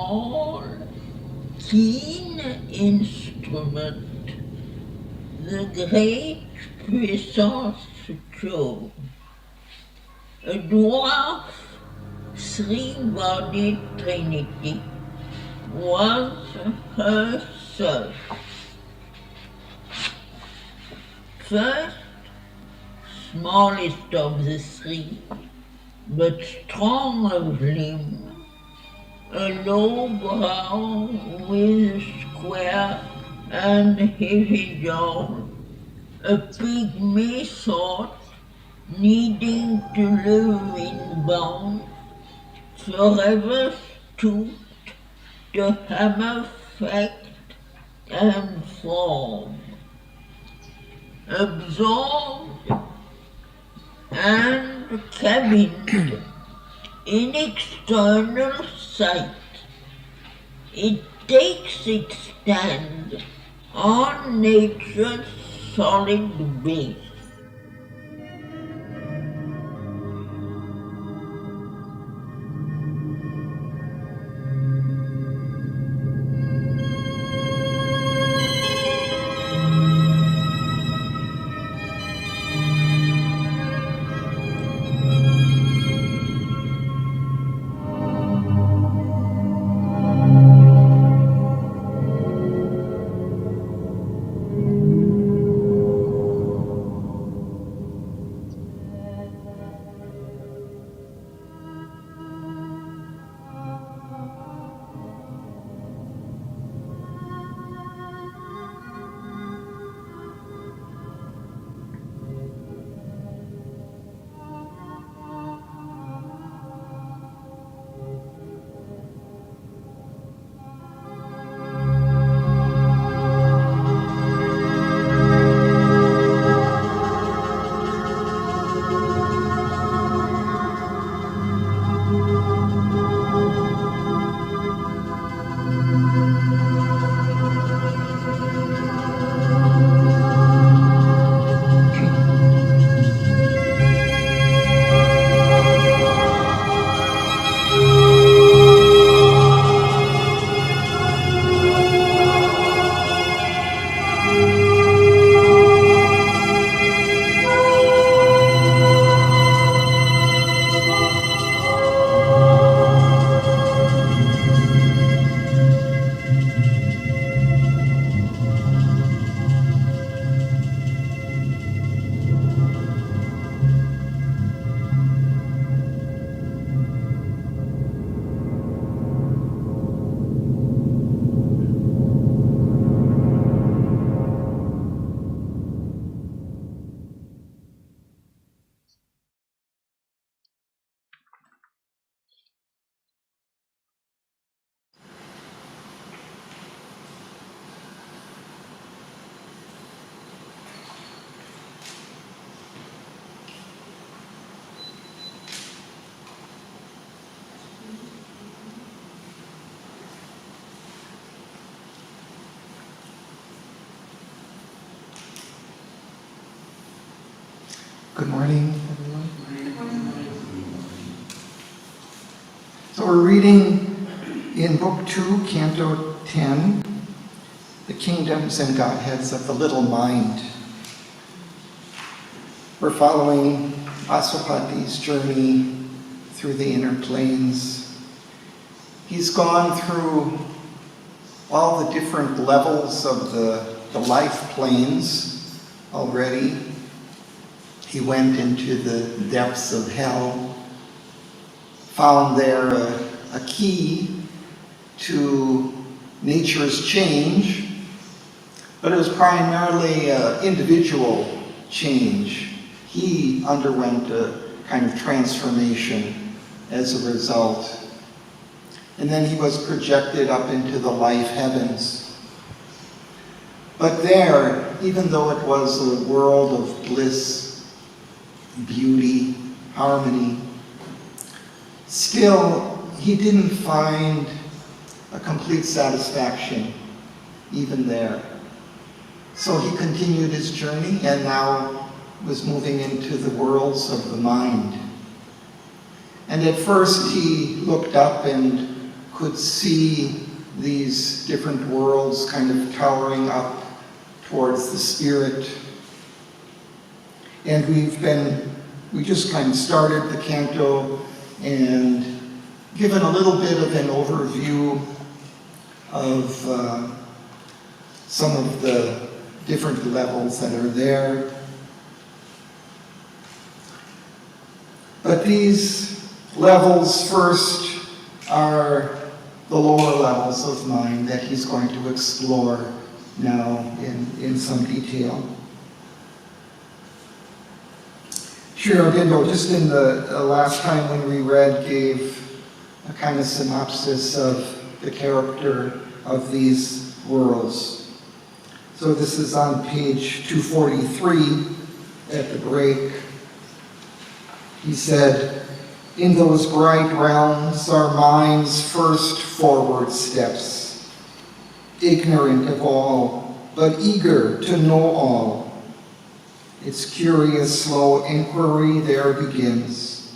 small, keen instrument, the great puissance show. A dwarf, three-bodied trinity was herself. First, smallest of the three, but strong of limb, a low brow with square and heavy jaw, a pygmy thought, needing to live in bounds, forever stooped to hammer fact and form, absorbed and cabined in external sight. It takes its stand on nature's solid base. Good morning, everyone. So we're reading in Book 2, Canto 10, The Kingdoms and Godheads of the Little Mind. We're following Aswapati's journey through the inner planes. He's gone through all the different levels of the life planes already. He went into the depths of hell, found there a key to nature's change, but it was primarily individual change. He underwent a kind of transformation as a result. And then he was projected up into the life heavens. But there, even though it was a world of bliss, beauty, harmony, still he didn't find a complete satisfaction even there. So he continued his journey and now was moving into the worlds of the mind. And at first he looked up and could see these different worlds kind of towering up towards the spirit. And we just kind of started the canto and given a little bit of an overview of some of the different levels that are there. But these levels first are the lower levels of mind that he's going to explore now in some detail. Sri Aurobindo, just in the last time when we read, gave a kind of synopsis of the character of these worlds. So this is on page 243 at the break. He said, "In those bright realms are mind's first forward steps, ignorant of all, but eager to know all. Its curious, slow inquiry there begins.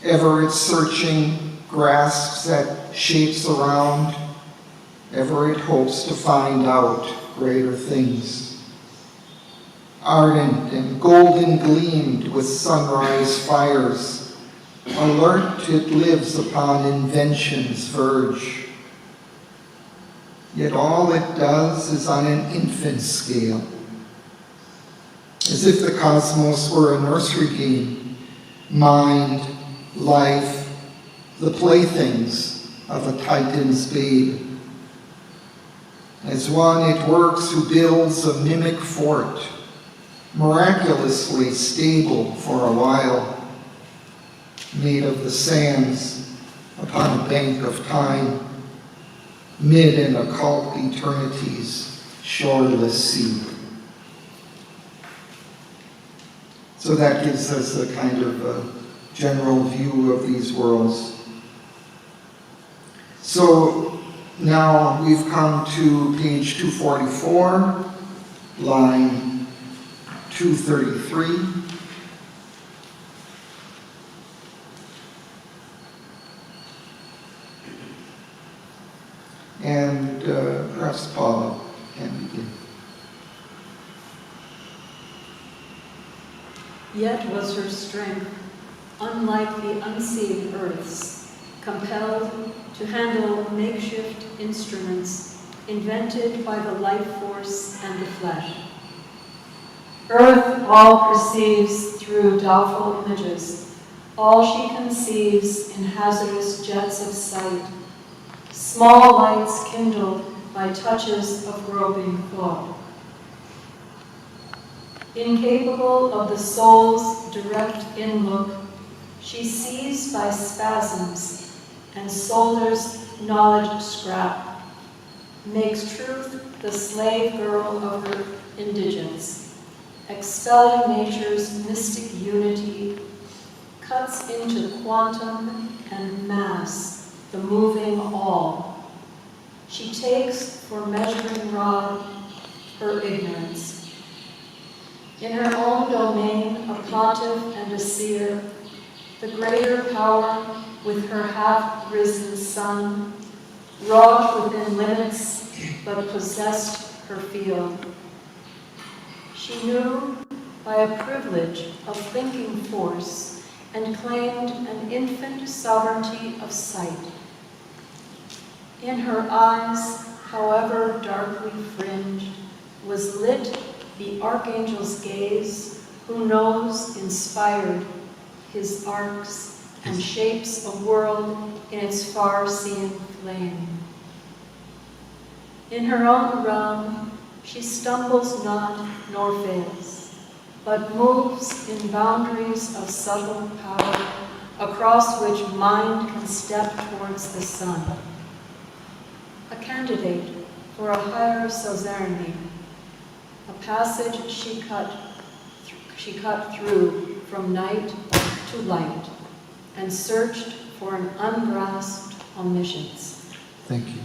Ever its searching grasps at shapes around, ever it hopes to find out greater things. Ardent and golden gleamed with sunrise fires, alert it lives upon invention's verge. Yet all it does is on an infant scale, as if the cosmos were a nursery game, mind, life, the playthings of a Titan's babe. As one it works who builds a mimic fort, miraculously stable for a while, made of the sands upon a bank of time, mid an occult eternity's shoreless sea." So that gives us a kind of a general view of these worlds. So now we've come to page 244, line 233. And perhaps Paula can begin. Yet was her strength, unlike the unseen earth's, compelled to handle makeshift instruments invented by the life force and the flesh. Earth all perceives through doubtful images, all she conceives in hazardous jets of sight, small lights kindled by touches of groping thought. Incapable of the soul's direct in-look, she sees by spasms and solders knowledge scrap, makes truth the slave girl of her indigence, expelling nature's mystic unity, cuts into quantum and mass the moving all. She takes for measuring rod her ignorance. In her own domain, a pontiff and a seer, the greater power with her half-risen sun, wrought within limits, but possessed her field. She knew by a privilege of thinking force and claimed an infant sovereignty of sight. In her eyes, however darkly fringed, was lit the archangel's gaze, who knows, inspired, his arcs and shapes a world in its far-seeing flame. In her own realm, she stumbles not nor fails, but moves in boundaries of subtle power across which mind can step towards the sun. A candidate for a higher suzerainty, a passage she cut through from night to light and searched for an ungrasped omniscience. Thank you.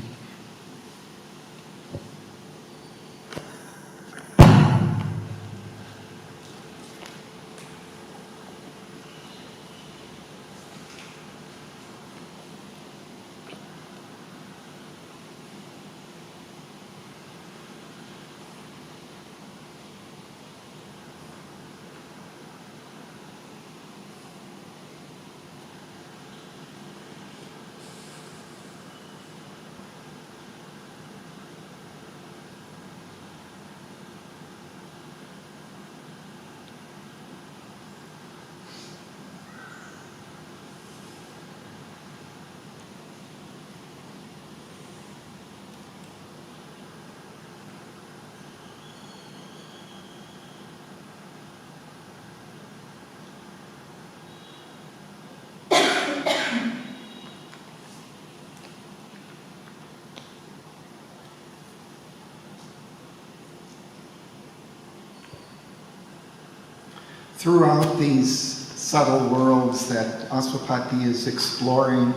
throughout these subtle worlds that Aswapati is exploring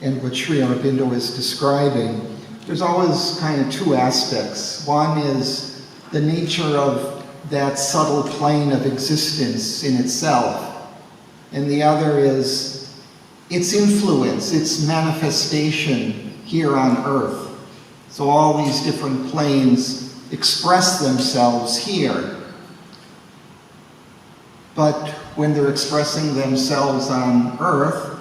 and what Sri Aurobindo is describing, there's always kind of two aspects. One is the nature of that subtle plane of existence in itself, and the other is its influence, its manifestation here on earth. So all these different planes express themselves here. But when they're expressing themselves on earth,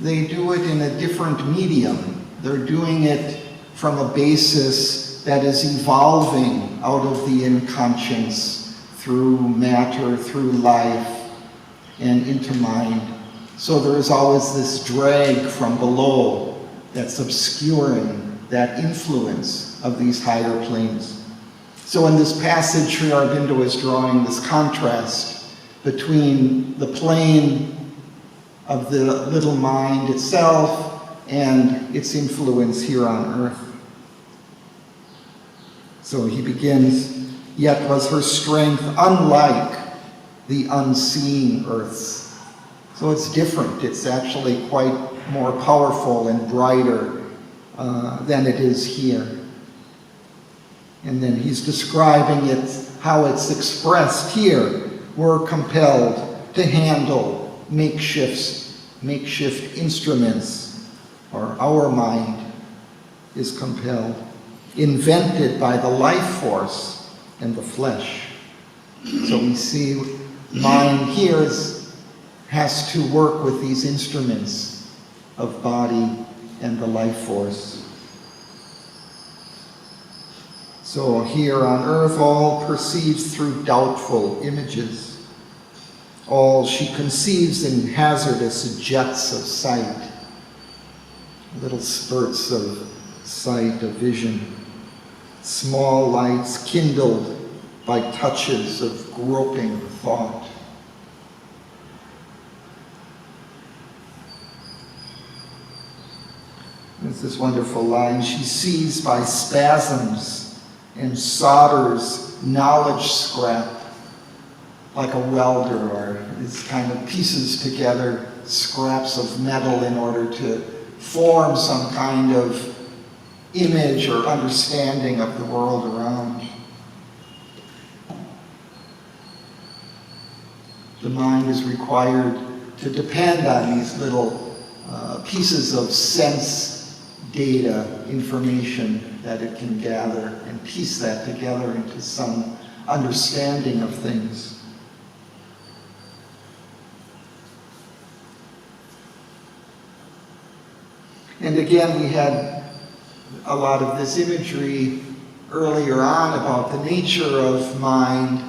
they do it in a different medium. They're doing it from a basis that is evolving out of the inconscience through matter, through life, and into mind. So there is always this drag from below that's obscuring that influence of these higher planes. So in this passage, Sri Aurobindo is drawing this contrast between the plane of the little mind itself and its influence here on earth. So he begins, "Yet was her strength unlike the unseen earths." So it's different. It's actually quite more powerful and brighter than it is here. And then he's describing it, how it's expressed here. We're compelled to handle makeshift instruments, or our mind is compelled, invented by the life force and the flesh. So we see mind here has to work with these instruments of body and the life force. So here on earth, all perceives through doubtful images. All she conceives in hazardous jets of sight, little spurts of sight, of vision, small lights kindled by touches of groping thought. There's this wonderful line, she sees by spasms and solders knowledge scrap like a welder, or these kind of pieces together, scraps of metal in order to form some kind of image or understanding of the world around. The mind is required to depend on these little pieces of sense data, information that it can gather, and piece that together into some understanding of things. And again, we had a lot of this imagery earlier on about the nature of mind,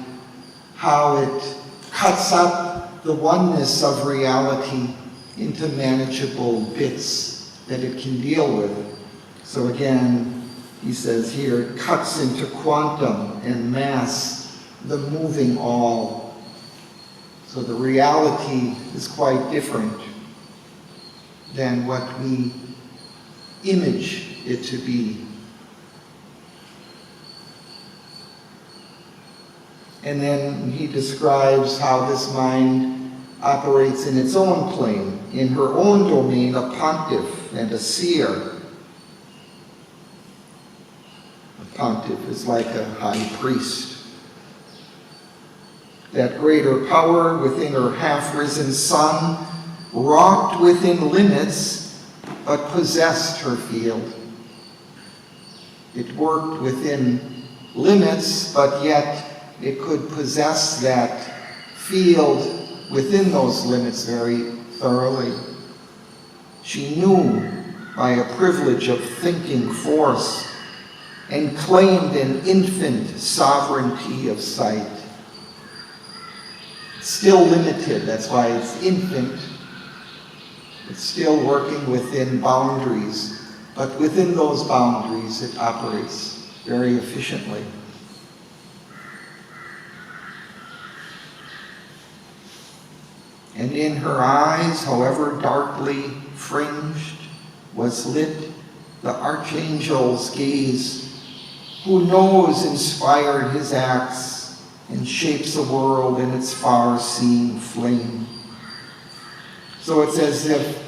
how it cuts up the oneness of reality into manageable bits that it can deal with. So again, he says here, it cuts into quantum and mass, the moving all. So the reality is quite different than what we image it to be. And then he describes how this mind operates in its own plane, in her own domain, a pontiff and a seer. A pontiff is like a high priest. That greater power within her half-risen sun wrought within limits, but possessed her field. It worked within limits, but yet it could possess that field within those limits very thoroughly. She knew by a privilege of thinking force and claimed an infant sovereignty of sight. Still limited, that's why it's infant. It's still working within boundaries, but within those boundaries it operates very efficiently. And in her eyes, however darkly fringed, was lit the archangel's gaze, who knows inspired his acts and shapes the world in its far-seeing flame. So it's as if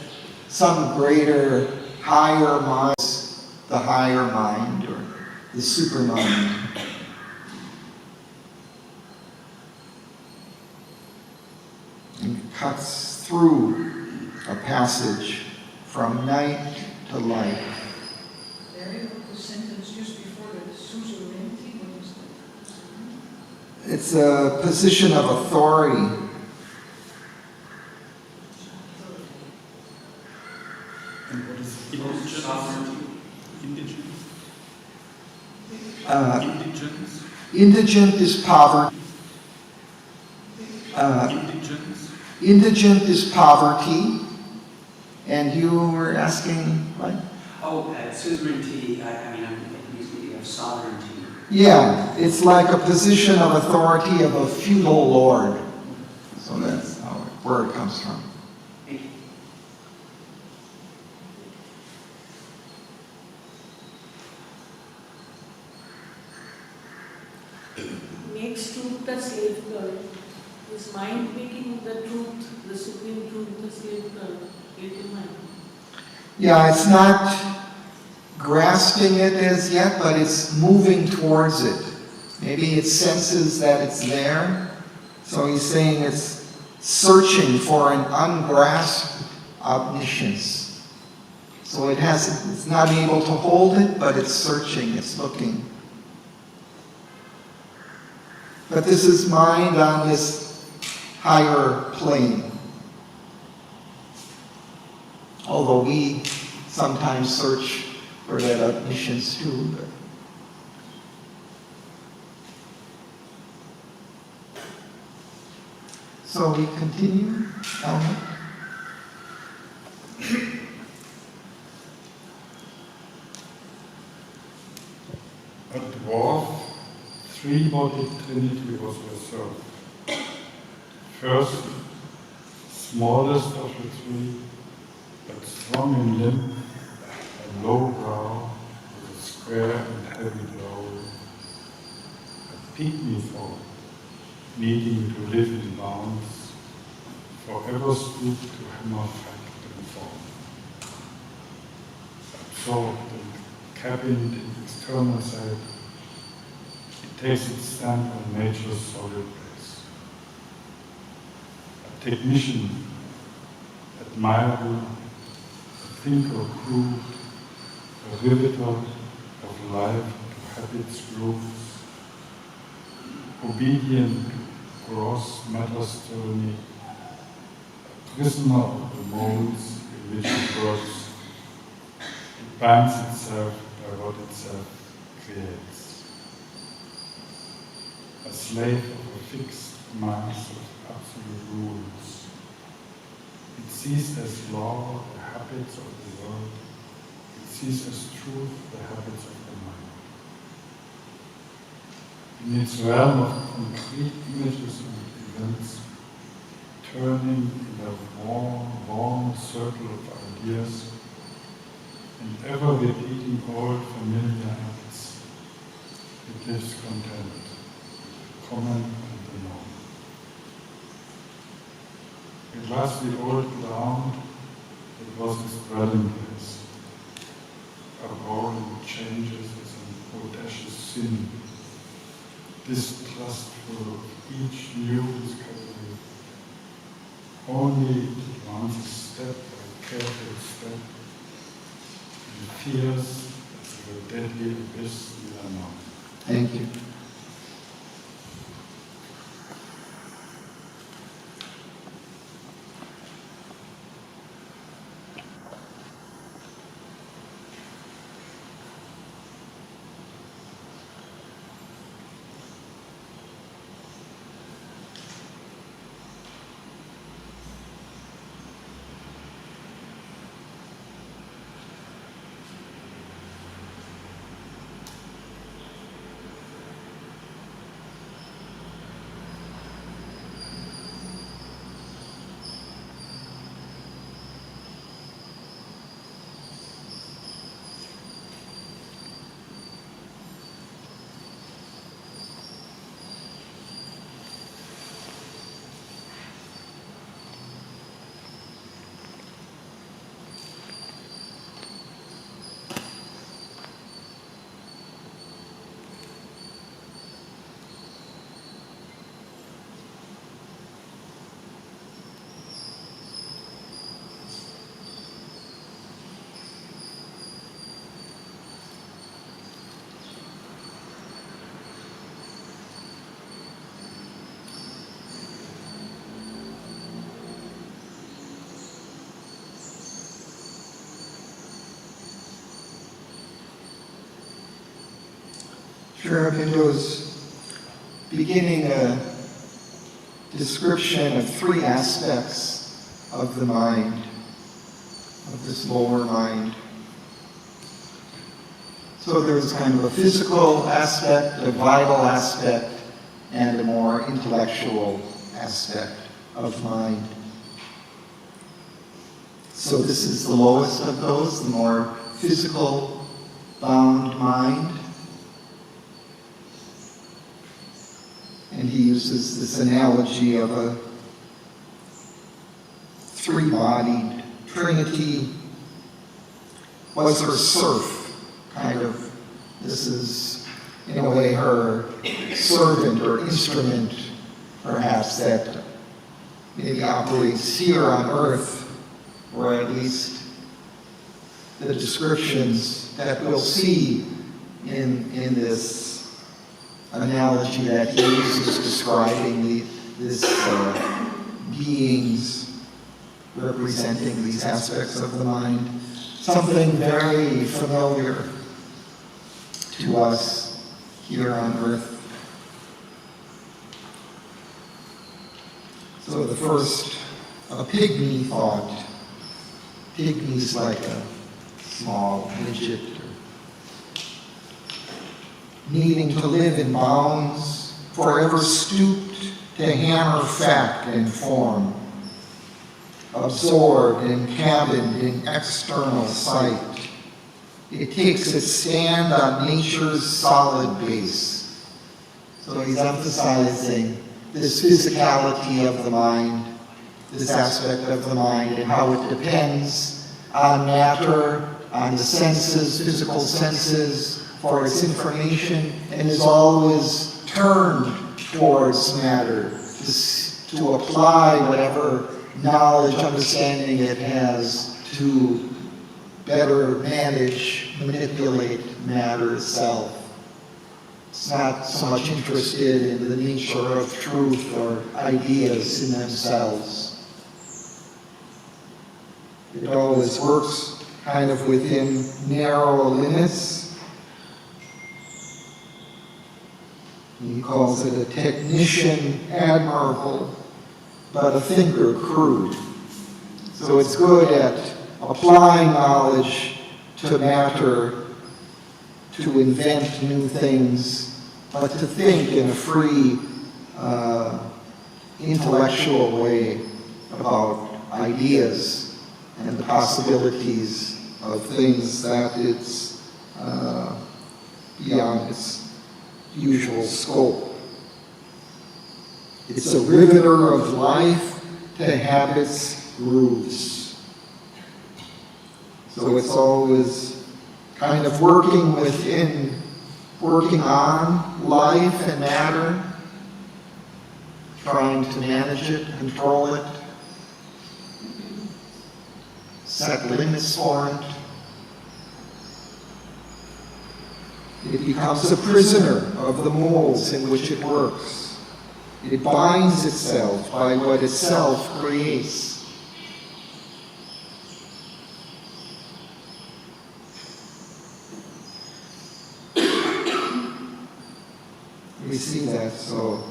some greater, higher mind, the higher mind or the supermind, and cuts through a passage from night to light. The sentence just before the suzerainty, what is that? It's a position of authority. And what is sovereignty? Indigence? Indigent is poverty. Indigent is poverty. And you were asking, what? Suzerainty, I'm thinking of sovereignty. Yeah, it's like a position of authority of a feudal lord. So that's where it comes from. Thank you. Makes truth the slave girl. Is mind making the truth, the supreme truth, the slave girl? Yeah, it's not grasping it as yet, but it's moving towards it. Maybe it senses that it's there. So he's saying it's searching for an ungrasped omniscience. So it's not able to hold it, but it's searching, it's looking. But this is mind on this higher plane. Although we sometimes search for that omniscience too. So we continue, Alma. At dwarf, three-bodied Trinity was reserved. First, smallest of the three, but strong in limb, a low brow, with a square and heavy brow, a pygmy folk, needing to live in bounds, forever stooped to hammer fact and form. Absorbed and cabined in external sight, it takes its stand on nature's solid place. A technician, admirable, a thinker crude, a riveter of life to habits grooves, obedient to gross matter's tyranny, a prisoner of the molds in which it works, it binds itself by what itself creates. A slave of a fixed mass of absolute rules. It sees as law the habits of the world. It sees as truth the habits of the mind. In its realm of concrete images and events, turning in a warm circle of ideas, and ever repeating old familiar acts, it lives content, common and the norm. It was the old ground, it was his dwelling place. Abhorring changes as an audacious sin, distrustful of each new discovery. Only it advances step by careful step, and fears as of a deadly abyss we are not. Thank you. Sri Aurobindo's beginning a description of three aspects of the mind, of this lower mind. So there's kind of a physical aspect, a vital aspect, and a more intellectual aspect of mind. So this is the lowest of those, the more physical bound mind. And he uses this analogy of a three-bodied trinity. Was her serf, kind of. This is, in a way, her servant or instrument, perhaps, that maybe operates here on earth, or at least the descriptions that we'll see in this analogy that he uses describing this beings representing these aspects of the mind. Something very familiar to us here on earth. So the first, a pygmy thought. Pygmy's like a small midget, needing to live in bounds, forever stooped to hammer fact and form, absorbed and cabined in external sight. It takes its stand on nature's solid base. So he's emphasizing this physicality of the mind, this aspect of the mind, and how it depends on matter, on the senses, physical senses, for its information, and is always turned towards matter to apply whatever knowledge, understanding it has to better manage, manipulate matter itself. It's not so much interested in the nature of truth or ideas in themselves. It always works kind of within narrow limits. He calls it a technician admirable, but a thinker crude. So it's good at applying knowledge to matter, to invent new things, but to think in a free, intellectual way about ideas and the possibilities of things that it's beyond its usual scope. It's a riveter of life to habits, grooves. So it's always kind of working on life and matter, trying to manage it, control it, set limits for it. It becomes a prisoner of the molds in which it works. It binds itself by what itself creates. We see that so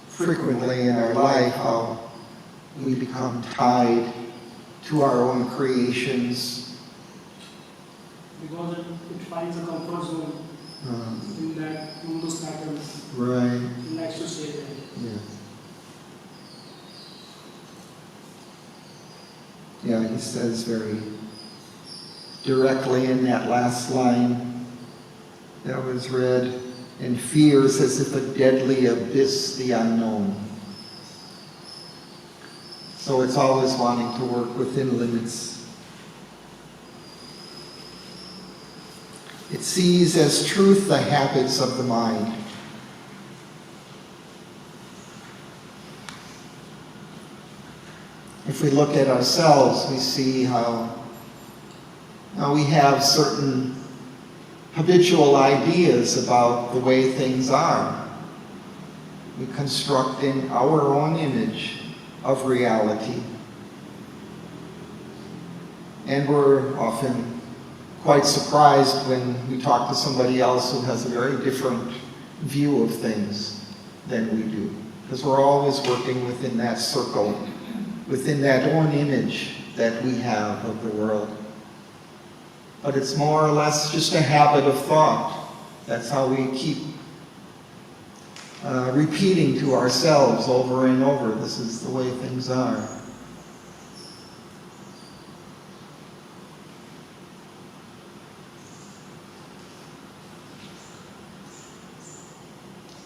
frequently in our life, how we become tied to our own creations. Because it finds a comfort zone in those patterns. Right. It likes to stay there. Yeah. Yeah, he says very directly in that last line that was read, and fears as if a deadly abyss the unknown. So it's always wanting to work within limits. It sees as truth the habits of the mind. If we look at ourselves, we see how we have certain habitual ideas about the way things are. We construct in our own image of reality. And we're often quite surprised when we talk to somebody else who has a very different view of things than we do. Because we're always working within that circle, within that own image that we have of the world. But it's more or less just a habit of thought. That's how we keep repeating to ourselves over and over, this is the way things are.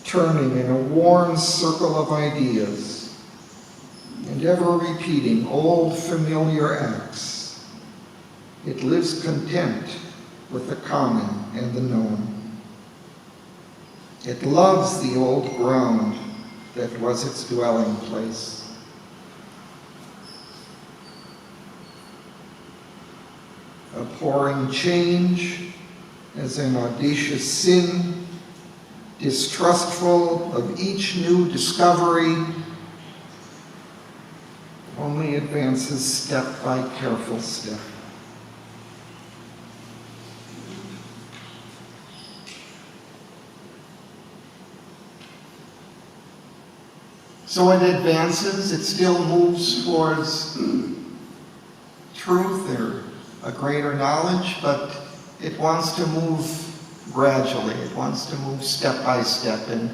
Turning in a worn circle of ideas and ever repeating old familiar acts, it lives content with the common and the known. It loves the old ground that was its dwelling place. Abhorring change as an audacious sin, distrustful of each new discovery, only advances step by careful step. So it advances, it still moves towards truth or a greater knowledge, but it wants to move gradually. It wants to move step by step and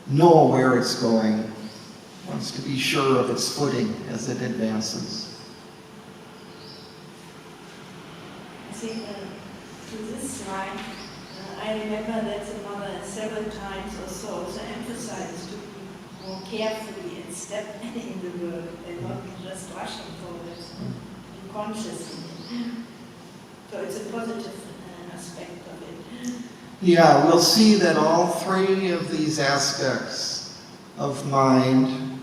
know where it's going. It wants to be sure of its footing as it advances. I think to this line, I remember that the mother several times or so emphasized to be more carefully and step in the world and not just rushing forward, be conscious in it. So it's a positive aspect of it. Yeah, we'll see that all three of these aspects of mind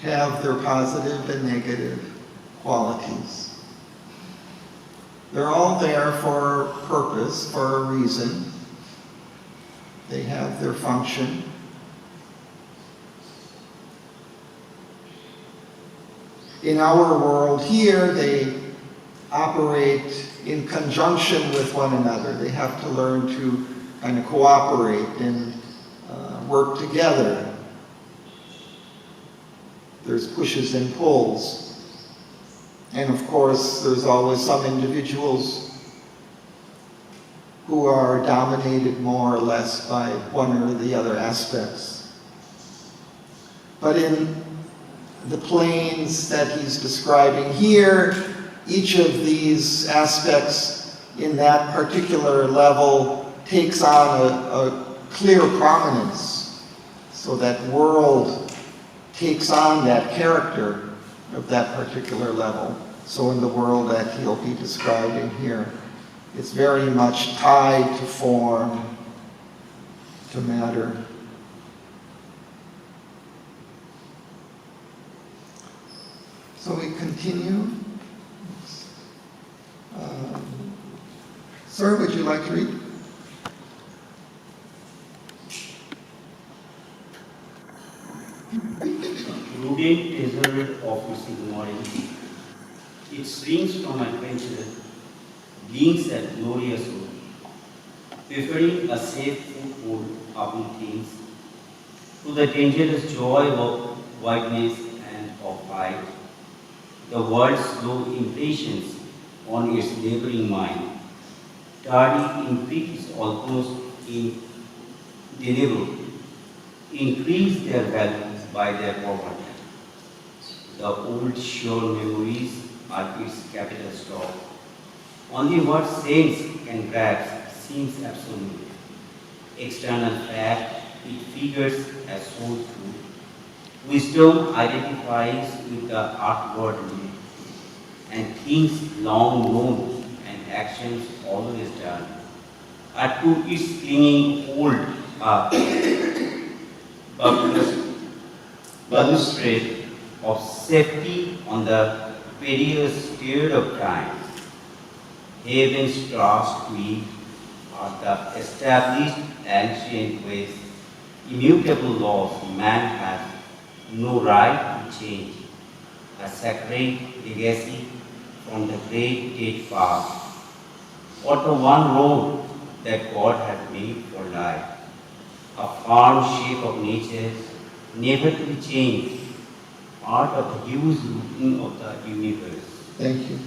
have their positive and negative qualities. They're all there for a purpose, for a reason. They have their function. In our world here, they operate in conjunction with one another. They have to learn to kind of cooperate and work together. There's pushes and pulls. And of course, there's always some individuals who are dominated more or less by one or the other aspects. But in the planes that he's describing here, each of these aspects in that particular level takes on a clear prominence. So that world takes on that character of that particular level. So in the world that he'll be describing here, it's very much tied to form, to matter. So we continue. Sir, would you like to read? Rooted treasure of its ignorance, it springs from adventure, beings at glorious road, preferring a safe foothold upon things, to the dangerous joy of wideness and of height, the world's slow impatience on its laboring mind, tardy in peaks almost indelible, increase their values by their poverty. The old sure memories are its capital stock. Only what saints can grasp seems absolute. External fact, it figures as soul truth. Wisdom identifies with the outwardly, and things long known and actions always done are to its clinging hold balustrade of safety on the perilous stair of time. Heaven's trust we are the established ancient ways, immutable laws man has no right to change, a sacred legacy from the great dead past, or the one road that God has made for life, a form shape of nature, never to be changed, part of the huge routine of the universe. Thank you.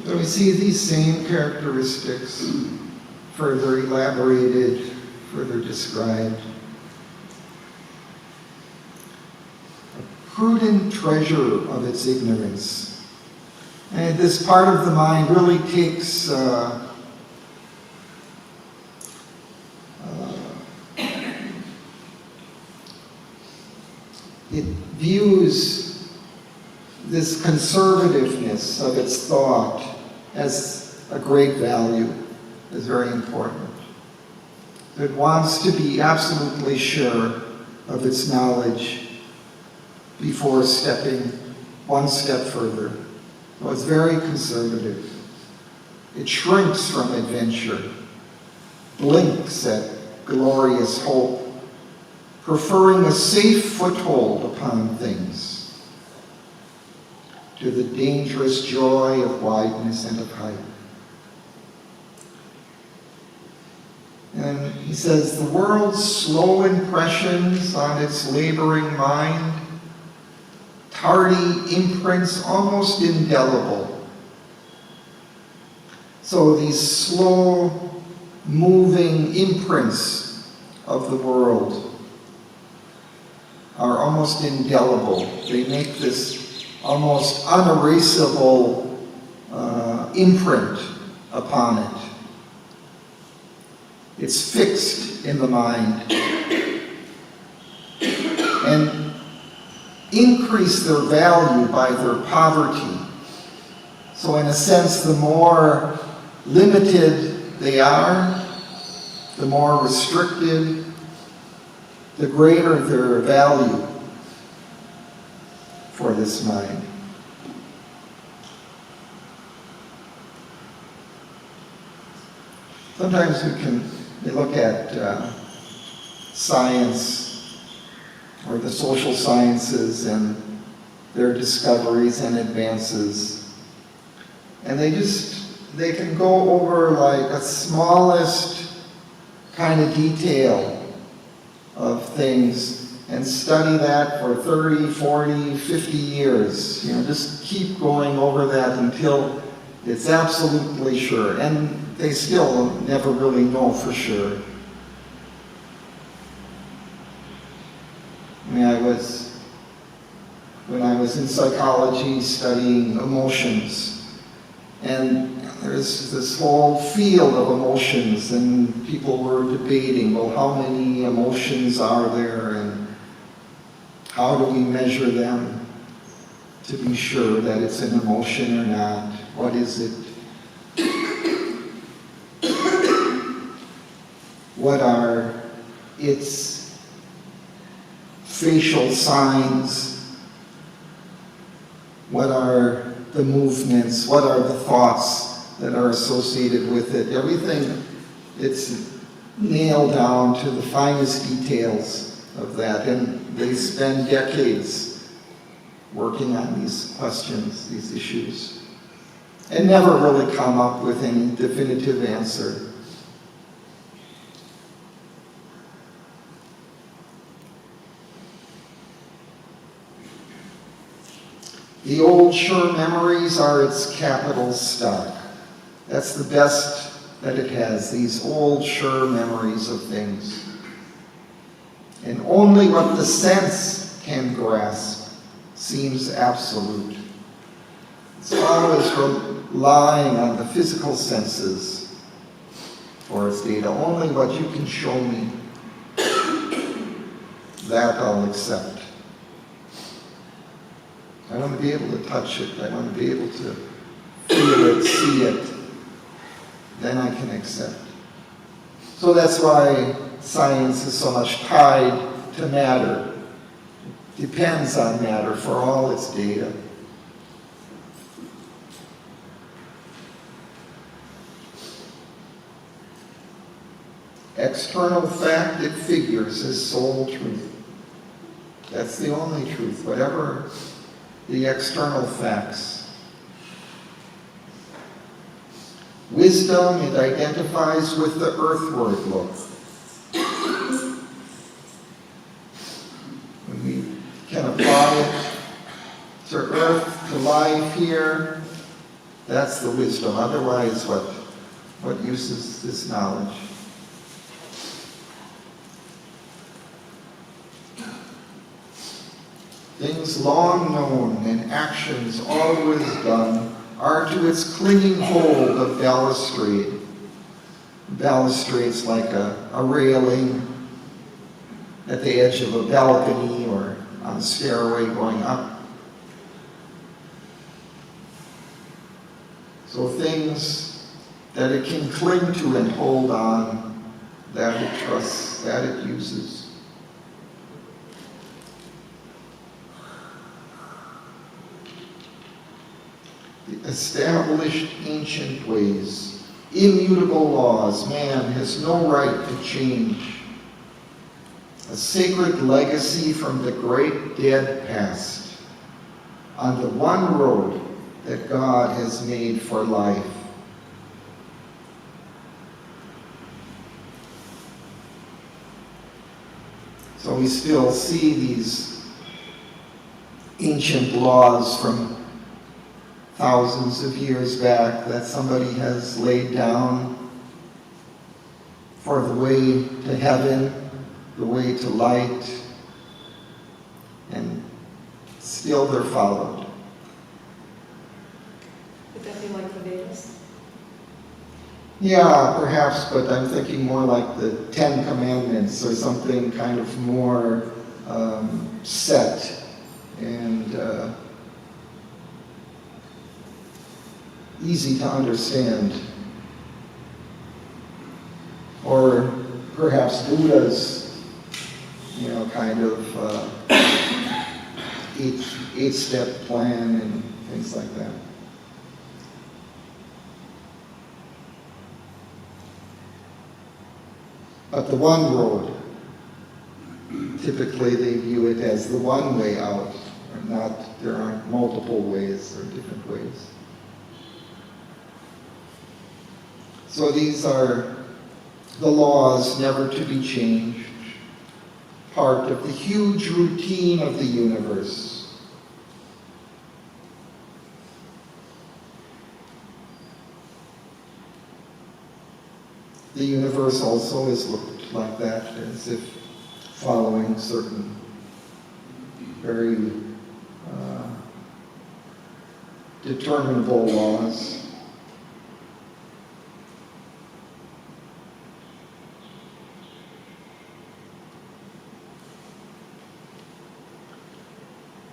So we see these same characteristics further elaborated, further described. A prudent treasure of its ignorance. And this part of the mind really takes it views this conservativeness of its thought as a great value, is very important. It wants to be absolutely sure of its knowledge before stepping one step further. So it's very conservative. It shrinks from adventure, blinks at glorious hope, preferring a safe foothold upon things to the dangerous joy of wideness and of height. And he says, the world's slow impressions on its laboring mind, tardy imprints almost indelible. So these slow moving imprints of the world are almost indelible. They make this almost unerasable imprint upon it. It's fixed in the mind. And increase their value by their poverty. So in a sense, the more limited they are, the more restricted, the greater their value for this mind. Sometimes we look at science or the social sciences and their discoveries and advances, and they can go over like the smallest kind of detail of things and study that for 30, 40, 50 years. Just keep going over that until it's absolutely sure. And they still never really know for sure. When I was in psychology studying emotions, and there's this whole field of emotions, and people were debating, well, how many emotions are there, and how do we measure them to be sure that it's an emotion or not? What is it? What are its facial signs? What are the movements? What are the thoughts that are associated with it? Everything, it's nailed down to the finest details of that, and they spend decades working on these questions, these issues, and never really come up with any definitive answer. The old sure memories are its capital stock. That's the best that it has, these old sure memories of things. And only what the sense can grasp seems absolute. It's always relying on the physical senses for its data. Only what you can show me, that I'll accept. I want to be able to touch it. I want to be able to feel it, see it. Then I can accept. So that's why science is so much tied to matter. It depends on matter for all its data. External fact, it figures as sole truth. That's the only truth, whatever the external facts. Wisdom, it identifies with the earthward look. When we can apply it to earth, to life here, that's the wisdom. Otherwise, what use is this knowledge? Things long known and actions always done are to its clinging hold of balustrade. Balustrade's like a railing at the edge of a balcony or on a stairway going up. So things that it can cling to and hold on, that it trusts, that it uses. Established ancient ways, immutable laws, man has no right to change. A sacred legacy from the great dead past on the one road that God has made for life. So we still see these ancient laws from thousands of years back that somebody has laid down for the way to heaven, the way to light, and still they're followed. Would that be like the Vedas? Yeah, perhaps, but I'm thinking more like the Ten Commandments or something kind of more set and easy to understand. Or perhaps Buddha's, kind of eight-step plan and things like that. But the one road, typically they view it as the one way out, or not, there aren't multiple ways or different ways. So these are the laws never to be changed, part of the huge routine of the universe. The universe also is looked like that, as if following certain very determinable laws.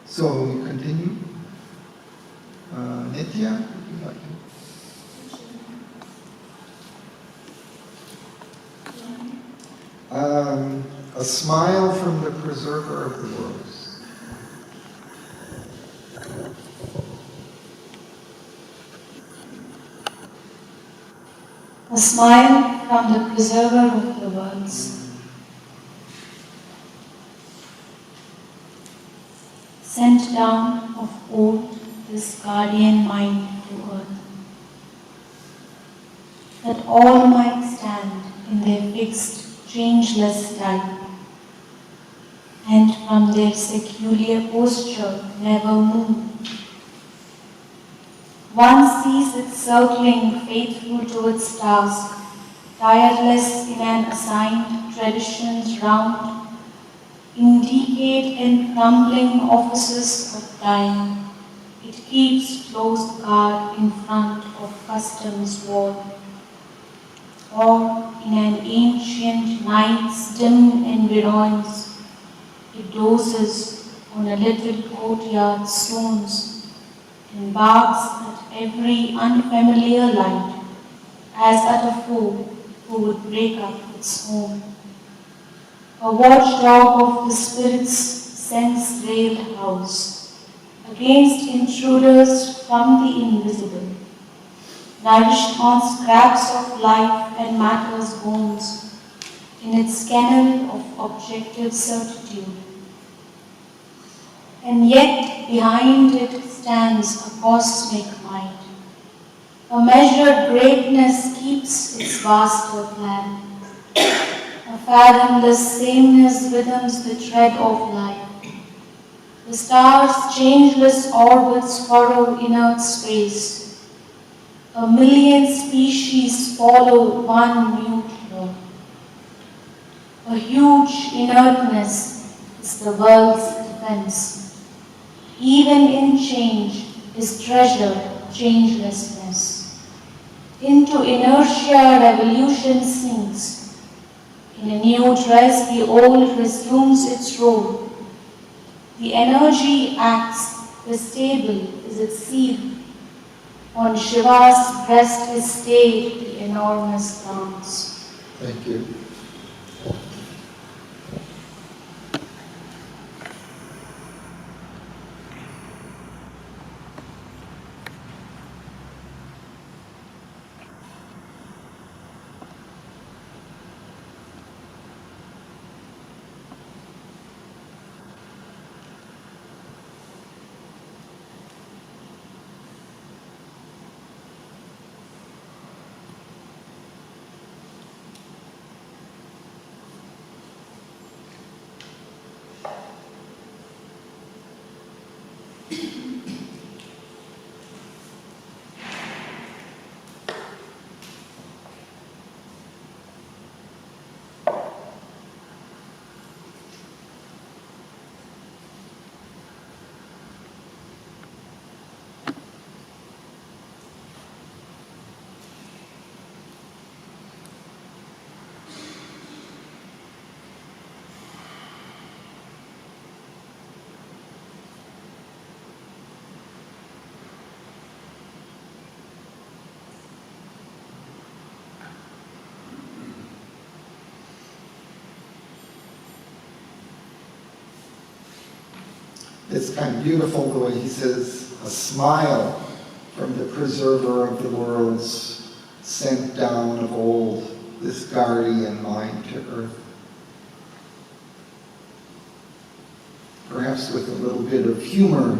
So we continue. Nitya, would you like to? A smile from the preserver of the worlds. A smile from the preserver of the worlds. Sent down of old this guardian mind to earth, that all might stand in their fixed, changeless type, and from their secular posture never move, One sees it circling, faithful to its task, tireless in an assigned tradition's round, in decayed and crumbling offices of time. It keeps close guard in front of custom's wall, or in an ancient night's dim environs, it dozes on a little courtyard stones and barks at every unfamiliar light, as at a foe who would break up its home. A watchdog of the spirit's sense-railed house, against intruders from the invisible, nourished on scraps of life and matter's bones, in its kennel of objective certitude. And yet behind it stands a cosmic might. A measured greatness keeps its vaster plan. A fathomless sameness rhythms the tread of life. The stars' changeless orbits furrow inert space. A million species follow one mute law. A huge inertness is the world's defense. Even in change is treasured changelessness. Into inertia revolution sinks. In a new dress the old resumes its role. The energy acts, the stable is its seal. On Shiva's breast is stayed the enormous dance. Thank you. It's kind of beautiful the way he says, a smile from the preserver of the worlds, sent down of old, this guardian mind to earth. Perhaps with a little bit of humor,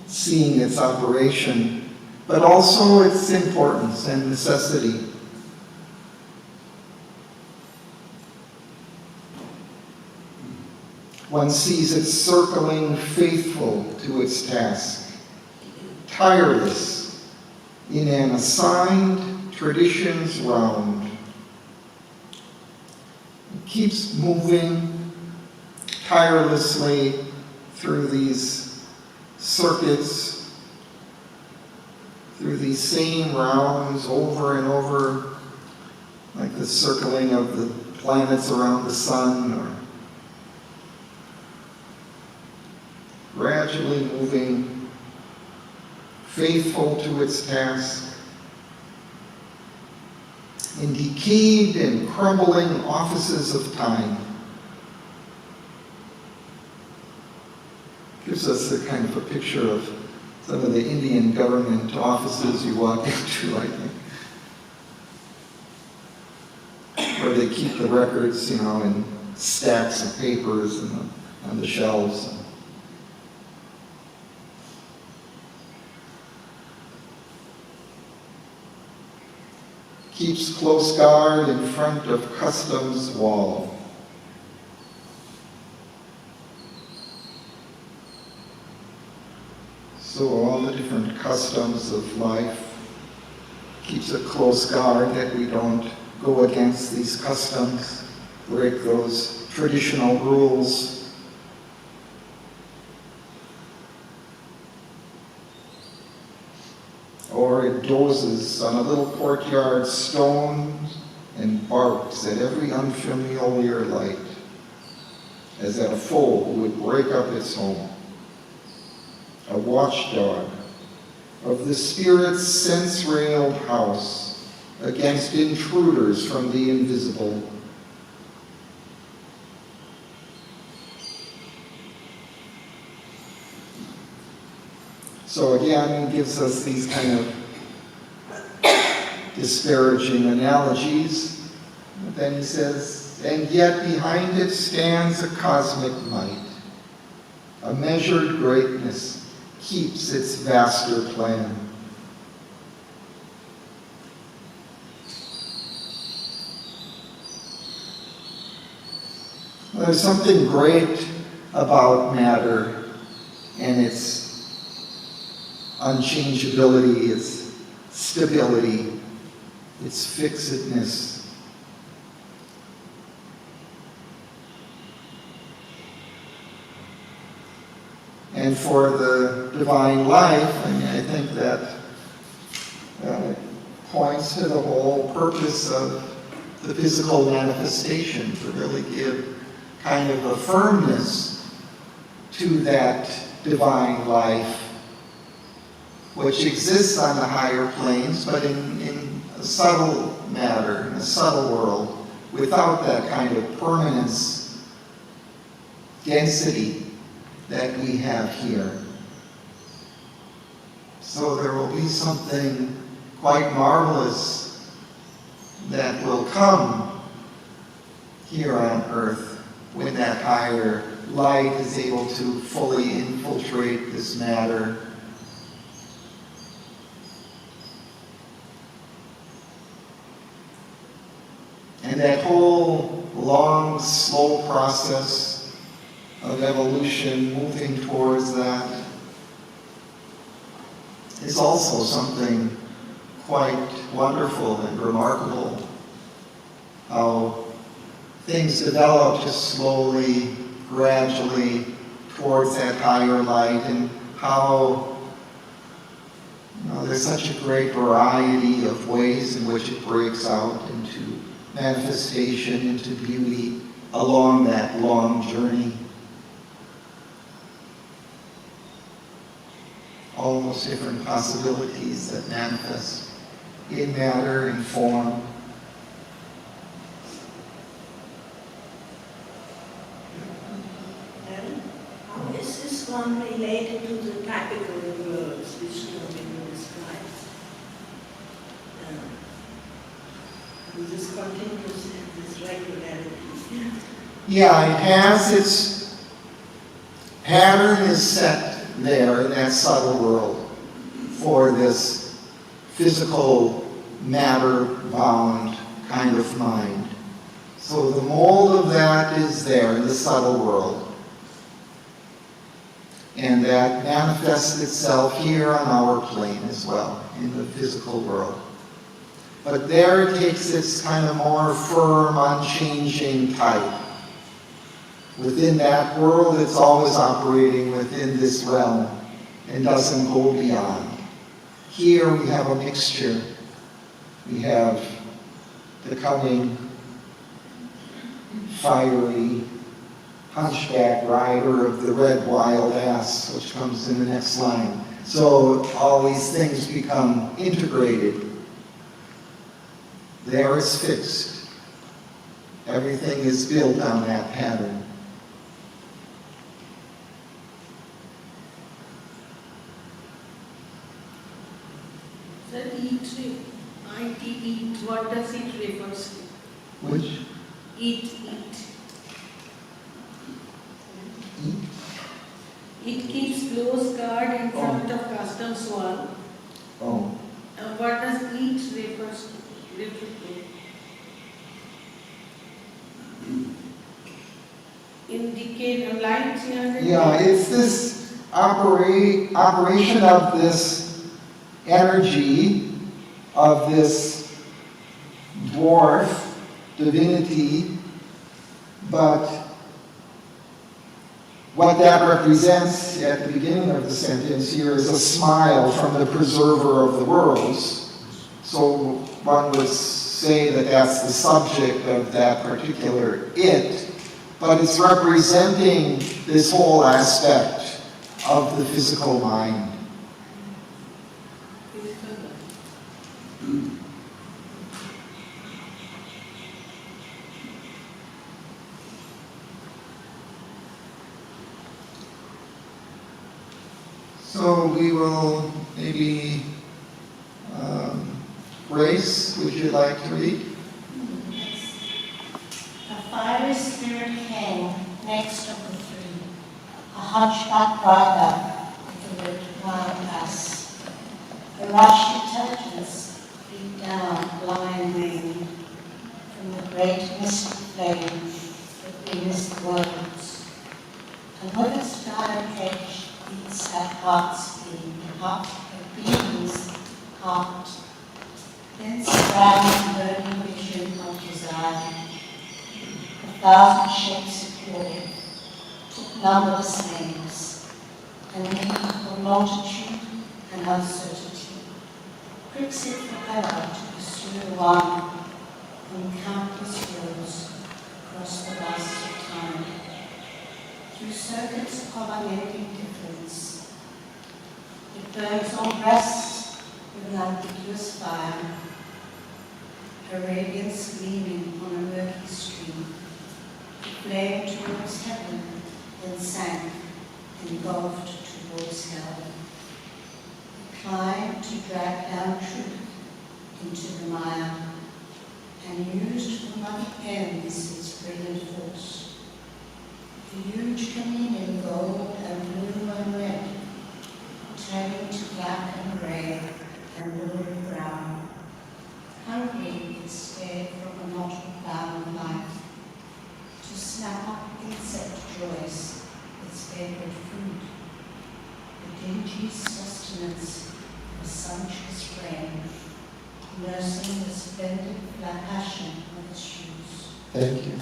seeing its operation, but also its importance and necessity. One sees it circling, faithful to its task, tireless in an assigned tradition's round. It keeps moving tirelessly through these circuits, through these same rounds over and over, like the circling of the planets around the sun, or gradually moving, faithful to its task, in decayed and crumbling offices of time. Gives us a kind of a picture of some of the Indian government offices you walk into, I think, where they keep the records, in stacks of papers and on the shelves. Keeps close guard in front of customs wall. So all the different customs of life keeps a close guard that we don't go against these customs, break those traditional rules. Or it dozes on a little courtyard stone and barks at every unfamiliar light, as at a foe who would break up its home. A watchdog of the spirit's sense-railed house against intruders from the invisible. So again, he gives us these kind of disparaging analogies. But then he says, and yet behind it stands a cosmic might. A measured greatness keeps its vaster plan. There's something great about matter and its unchangeability, its stability, its fixedness. And for the divine life, I think that points to the whole purpose of the physical manifestation, to really give kind of a firmness to that divine life, which exists on the higher planes, but in a subtle matter, in a subtle world, without that kind of permanence, density that we have here. So there will be something quite marvelous that will come here on earth when that higher light is able to fully infiltrate this matter. And that whole long, slow process of evolution moving towards that is also something quite wonderful and remarkable. How things develop just slowly, gradually towards that higher light, and how there's such a great variety of ways in which it breaks out into manifestation, into beauty along that long journey. All those different possibilities that manifest in matter and form. And how is this one related to the typical worlds which Auroville describes? This continues in this regularity. Yeah, it has its pattern is set there in that subtle world for this physical matter-bound kind of mind. So the mold of that is there in the subtle world. And that manifests itself here on our plane as well, in the physical world. But there it takes its kind of more firm, unchanging type. Within that world, it's always operating within this realm and doesn't go beyond. Here we have a mixture. We have the coming, fiery, hunchback rider of the red wild ass, which comes in the next line. So all these things become integrated. There it's fixed. Everything is built on that pattern. That eat, I-T-eat, what does it refer to? Which? Eat. It keeps close guard in front of customs wall. Oh. What does eat refer to? Indicate a light here. Yeah, it's this operation of this energy, of this dwarf divinity, but what that represents at the beginning of the sentence here is a smile from the preserver of the worlds. So one would say that that's the subject of that particular it, but it's representing this whole aspect of the physical mind. So we will maybe, Grace, would you like to read? A fiery spirit came next of the three, a hunchback rider with a red wild ass. A rush intelligence beat down lion wing from the great mystic flame that brings the worlds. And when its dire edge beats at heart's being's heart, then sprang the burning vision of desire. 1,000 shapes appeared, took numberless names, and made of multitude and uncertainty. Quicksilver power to pursue one on countless roads across the vast of time, through circuits of unending difference. It burns on breasts with an ambiguous fire, her radiance gleaming on a murky stream. It flamed towards heaven, then sank, engulfed towards hell. It climbed to drag down truth into the mire, and used for nothing ends its brilliant force. The huge chameleon, gold and blue and red, turning to black and grey and lurid brown. Hungry it stared from a knot of bound life, to snap up insect joys, its favourite food, the dingy sustenance of a sumptuous frame, nursing the splendid passion of its shoes. Thank you.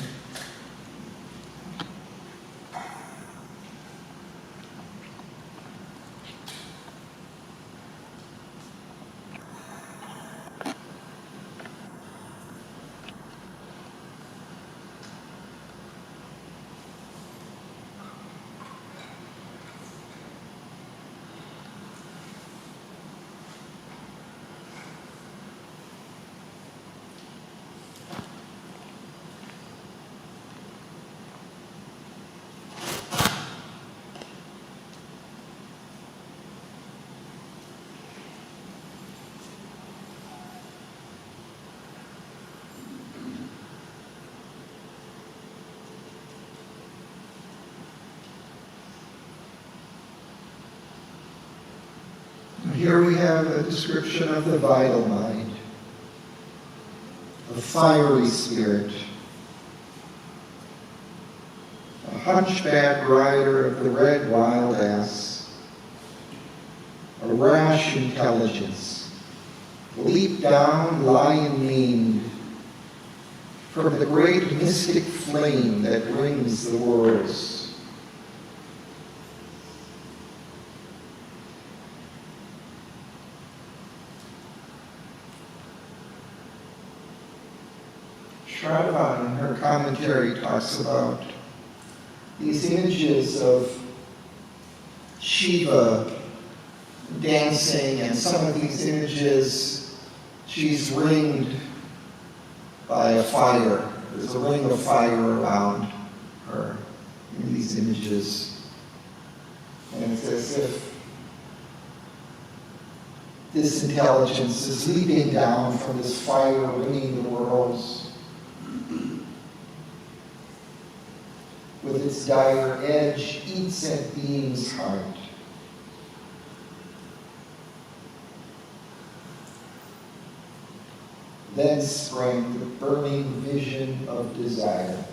Here we have a description of the vital mind, a fiery spirit, a hunchback rider of the red wild ass, a rash intelligence, leap down lion-maned from the great mystic flame that rings the worlds. Bhavan, in her commentary, talks about these images of Shiva dancing, and some of these images, she's ringed by a fire. There's a ring of fire around her in these images. And it's as if this intelligence is leaping down from this fire, ringing the worlds. With its dire edge, eats at being's heart. Then sprang the burning vision of desire.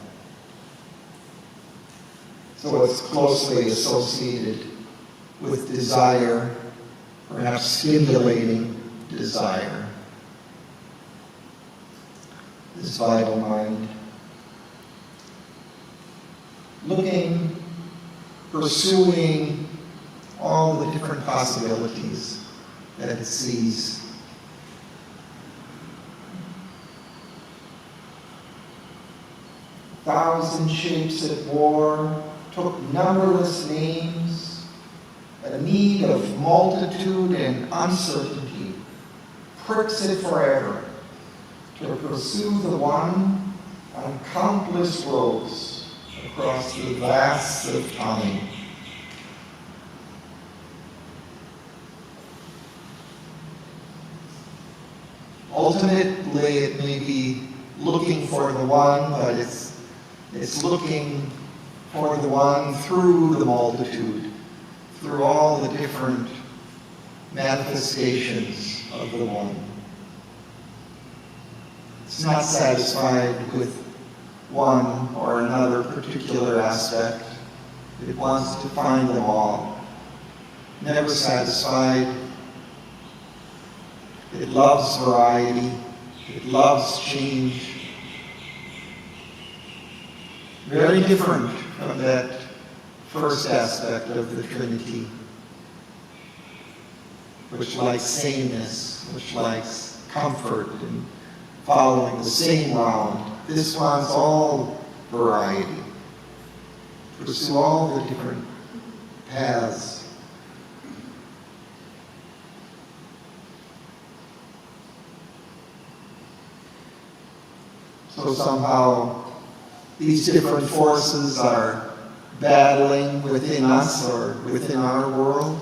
So it's closely associated with desire, perhaps stimulating desire. This vital mind. Looking, pursuing all the different possibilities that it sees. Thousand shapes it wore, took numberless names, a need of multitude and uncertainty pricks it forever to pursue the one on countless roads across the vasts of time. Ultimately, it may be looking for the one, but it's looking for the one through the multitude, through all the different manifestations of the one. It's not satisfied with one or another particular aspect. It wants to find them all. Never satisfied. It loves variety. It loves change. Very different from that first aspect of the Trinity, which likes sameness, which likes comfort and following the same round. This wants all variety. Pursue all the different paths. So somehow these different forces are battling within us or within our world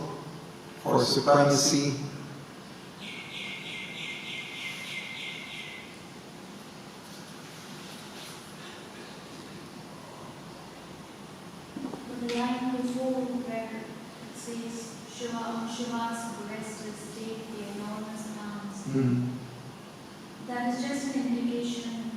for supremacy. The line before where it says Shiva's breast is deep, the enormous arms. That is just an indication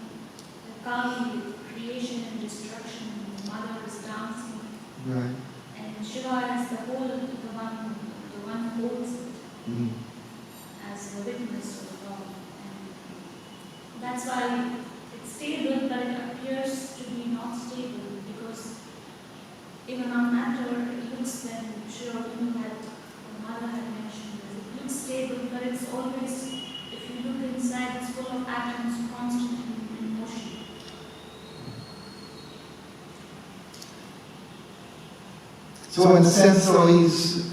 that Kali, creation and destruction, the mother is dancing. Right. And Shiva is the whole, the one who holds it as the witness of God. And that's why it's stable, but it appears to be not stable because even on matter, it looks then Shiva, that the mother had mentioned, it looks stable, but it's always, if you look inside, it's full of atoms constantly in motion. So in a sense, though, he's,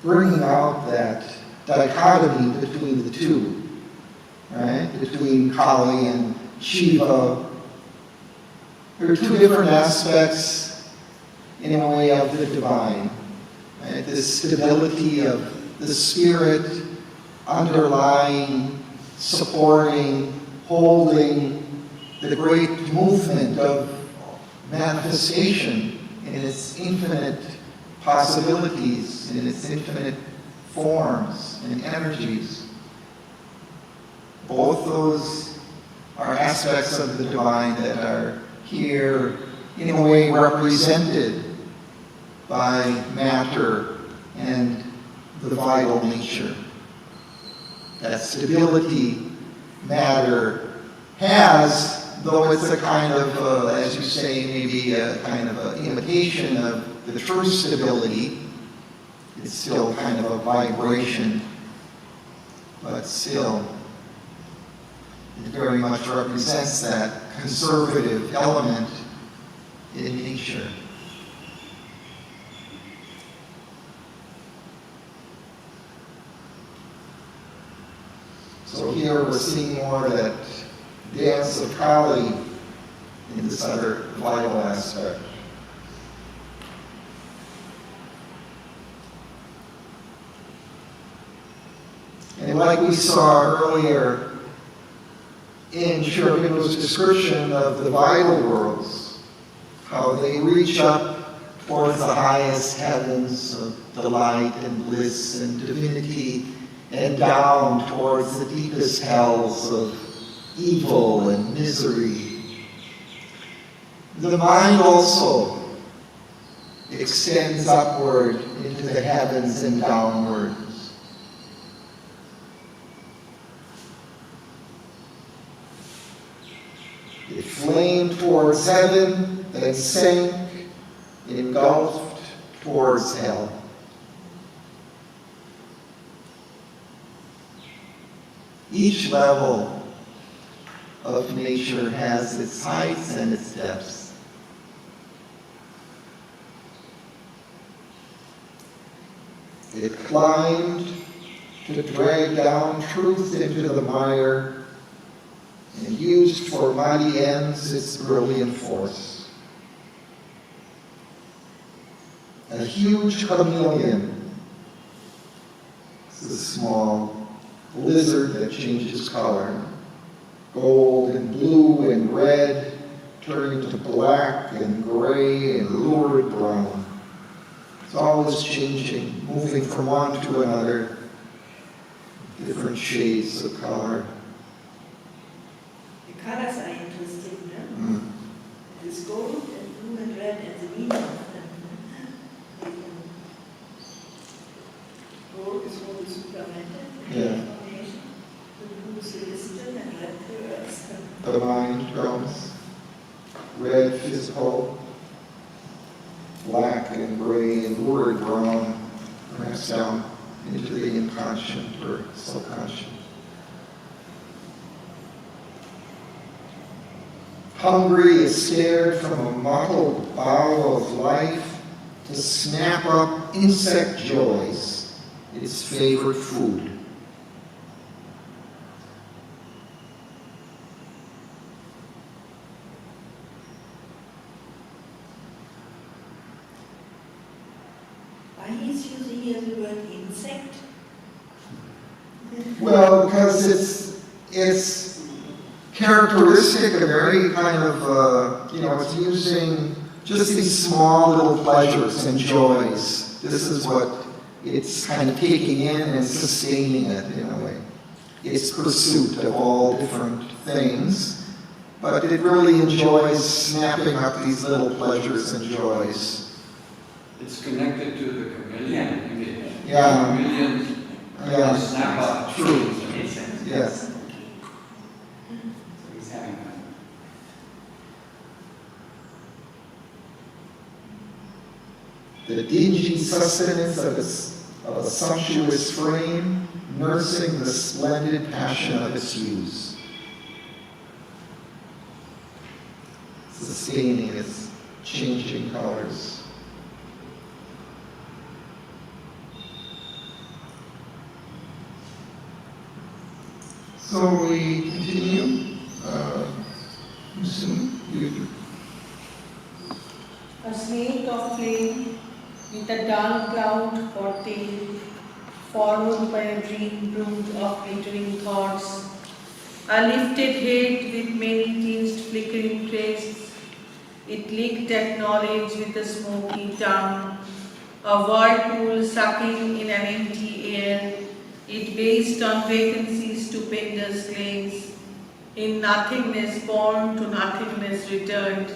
bringing out that dichotomy between the two, right? Between Kali and Shiva. There are two different aspects, in a way, of the divine. Right? This stability of the spirit underlying, supporting, holding the great movement of manifestation in its infinite possibilities, in its infinite forms and energies. Both those are aspects of the divine that are here, in a way, represented by matter and the vital nature. That stability matter has, though it's a kind of, as you say, maybe a kind of an imitation of the true stability, it's still kind of a vibration, but still it very much represents that conservative element in nature. So here we're seeing more of that dance of Kali in this other vital aspect. And like we saw earlier in Sri Aurobindo's description of the vital worlds, how they reach up towards the highest heavens of delight and bliss and divinity, and down towards the deepest hells of evil and misery. The mind also extends upward into the heavens and downwards. It flamed towards heaven, then sank, engulfed towards hell. Each level of nature has its heights and its depths. It climbed to drag down truth into the mire and used for mighty ends its brilliant force. A huge chameleon is a small lizard that changes color. Gold and blue and red turning to black and gray and lurid brown. It's always changing, moving from one to another, different shades of color. The colors are interesting, no? It's gold and blue and red and the meaning of them. Gold is for the supermental, Yeah. information. The blue is the wisdom and red the earth. The mind grows, red physical, black and gray and lurid brown, perhaps down into the inconscient or subconscious. Hungry is scared from a mottled bowl of life to snap up insect joys, its favorite food. Why he's using here the word insect? Well, because it's characteristic, a very kind of, it's using just these small little pleasures and joys. This is what it's kind of taking in and sustaining it in a way. Its pursuit of all different things, but it really enjoys snapping up these little pleasures and joys. It's connected to the chameleon image. Yeah. Chameleons Yeah. snap up. True. Yes. So he's having fun. The dingy sustenance of a sumptuous frame, nursing the splendid passion of its use, sustaining its changing colors. So we continue. Soon. A snake of flame with a dull cloud for tail, followed by a dream brood of glittering thoughts. A lifted head with many tinged flickering crests, it licked at knowledge with a smoky tongue. A whirlpool sucking in an empty air, it based on vacancy's stupendous claims. In nothingness born to nothingness returned,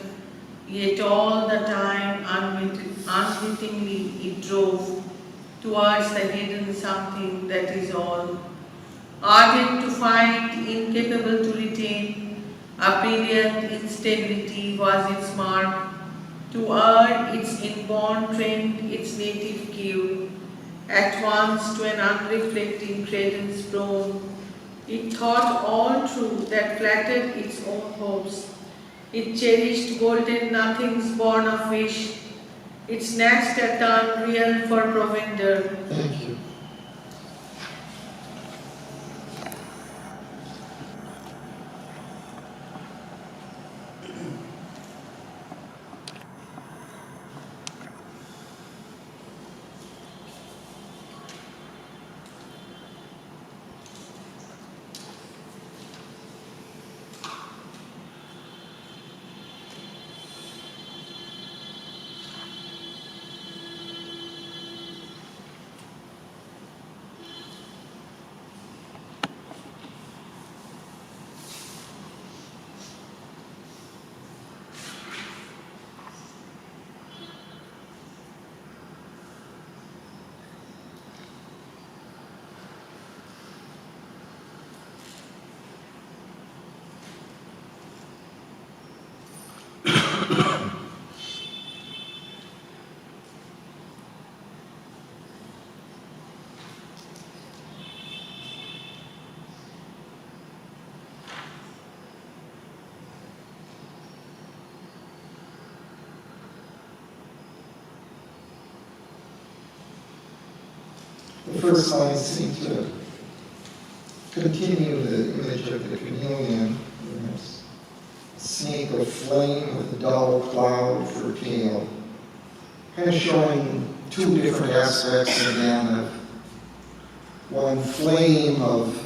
yet all the time unwittingly it drove towards the hidden something that is all. Ardent to find, incapable to retain, a brilliant instability was its mark. To err its inborn trend, its native cue, at once to an unreflecting credence prone. It thought all true that flattered its own hopes. It cherished golden nothings born of wish. It snatched at the unreal for provender. Thank you. The first line seems to continue the image of the chameleon. There's a snake of flame with a dull cloud for tail. Kind of showing two different aspects again of one flame of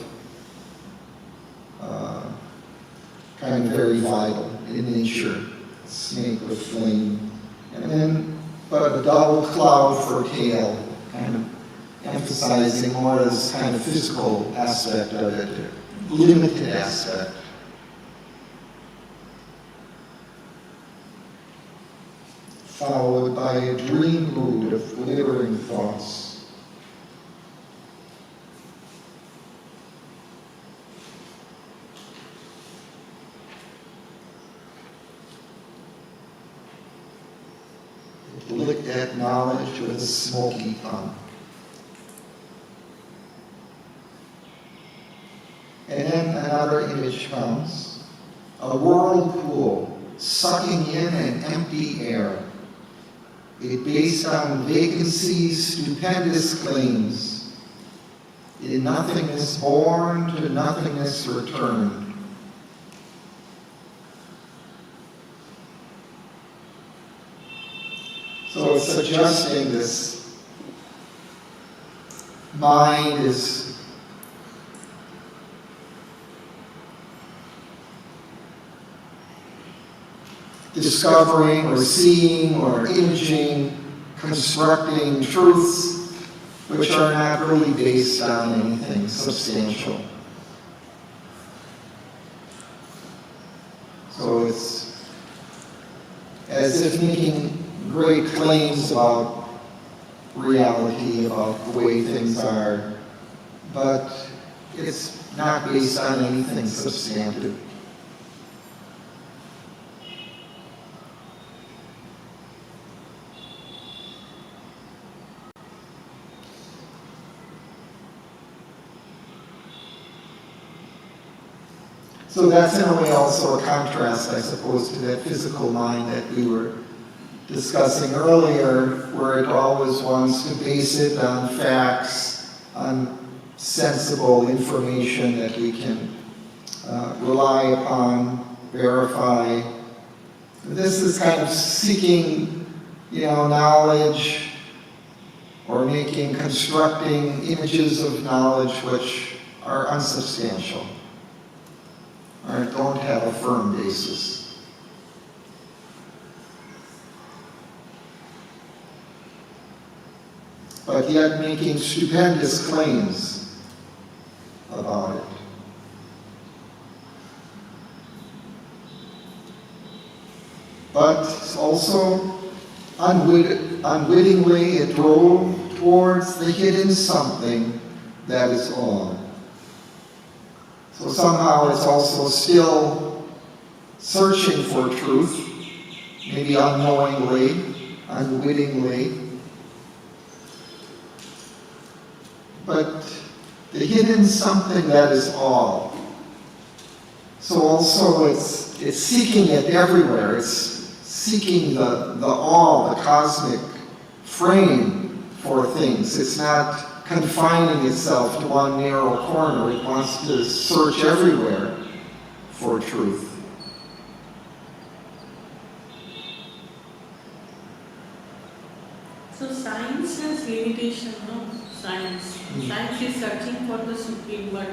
kind of very vital in nature, snake with flame, and then but a dull cloud for tail, kind of emphasizing more this kind of physical aspect of it, limited aspect. Followed by a dream mood of glittering thoughts. It licked at knowledge with a smoky tongue. And then another image comes, a whirlpool sucking in an empty air. It based on vacancies, stupendous claims. In nothingness born, to nothingness returned. So it's suggesting this mind is discovering or seeing or imaging, constructing truths which are not really based on anything substantial. So it's as if making great claims about reality, about the way things are, but it's not based on anything substantive. So that's in a way also a contrast, I suppose, to that physical mind that we were discussing earlier, where it always wants to base it on facts, on sensible information that we can rely upon, verify. This is kind of seeking, knowledge, or constructing images of knowledge which are unsubstantial, or don't have a firm basis. But yet making stupendous claims about it. But also, unwittingly, it drove towards the hidden something that is all. So somehow it's also still searching for truth, maybe unknowingly, unwittingly. But the hidden something that is all. So also it's seeking it everywhere. It's seeking the all, the cosmic frame for things. It's not confining itself to one narrow corner. It wants to search everywhere for truth. So science has limitation, no? Science is searching for the supreme, but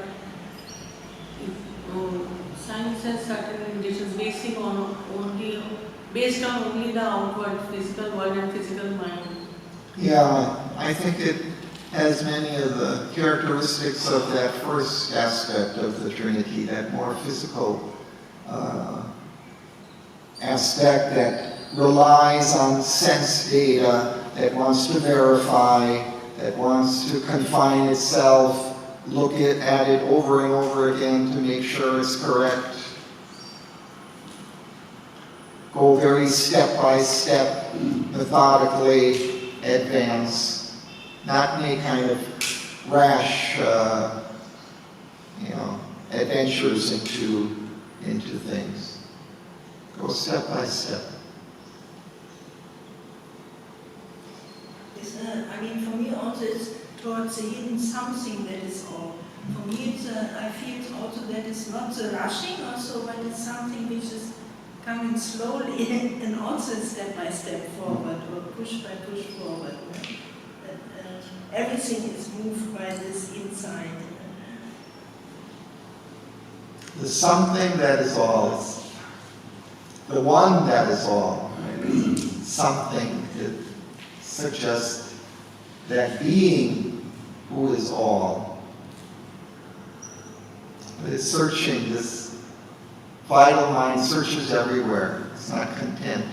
science has certain limitations based on only the outward physical world and physical mind. Yeah, I think it has many of the characteristics of that first aspect of the Trinity, that more physical aspect that relies on sense data, that wants to verify, that wants to confine itself, look at it over and over again to make sure it's correct. Go very step by step, methodically advance, not make kind of rash, adventures into things. Go step by step. For me also, it's towards the hidden something that is all. For me, I feel also that it's not the rushing also, but it's something which is coming slowly and also step by step forward or push by push forward. That, everything is moved by this inside. The something that is all is the one that is all. Something that suggests that being who is all. But it's searching, this vital mind searches everywhere. It's not content.